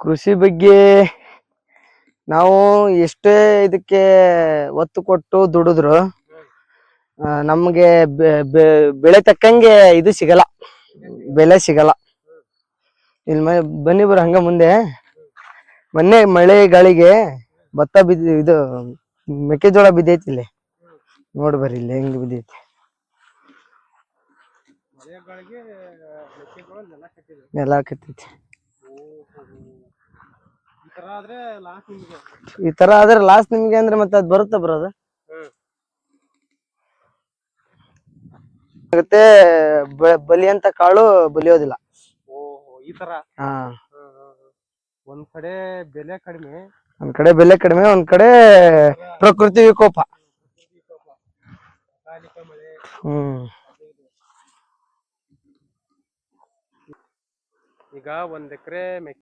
ಕೃಷಿ ಬಗ್ಗೆ ನಾವು ಎಷ್ಟೇ ಇದಕ್ಕೆ ಒತ್ತು ಕೊಟ್ಟು ದುಡಿದ್ರು ನಮ್ಗೆ ಬೆಳೆ ತಕ್ಕಂಗೆ ಇದು ಸಿಗಲ್ಲ, ಬೆಲೆ ಸಿಗಲ್ಲ. ಇಲ್ಲಿ ಬನ್ನಿ ಬರ ಹಂಗ ಮುಂದೆ ಮೊನ್ನೆ ಮಳೆ ಗಾಳಿಗೆ ಭತ್ತ ಇದು ಮೆಕ್ಕೆಜೋಳ ಬಿದ್ದೈತಿ ಇಲ್ಲಿ ನೋಡ್ ಬರ್ರಿ ಇಲ್ಲಿ ಹೆಂಗ್ ಬಿದ್ದೈತಿ. ನೆಲ ಕತ್ತೈತಿ. ಈ ತರ ಆದ್ರೆ ಲಾಸ್ಟ್ ನಿಮ್ಗೆ ಅಂದ್ರೆ ಮತ್ತೆ ಅದ್ ಬರುತ್ತ ಬರೋದು ಮತ್ತೆ ಬಲಿಯಂತ ಕಾಳು ಬಲಿಯೋದಿಲ್ಲ. ಈ ತರ ಒಂದ್ ಕಡೆ ಬೆಲೆ ಕಡಿಮೆ, ಒಂದ್ ಕಡೆ ಪ್ರಕೃತಿ ವಿಕೋಪ. ಈಗ 1 ಎಕರೆ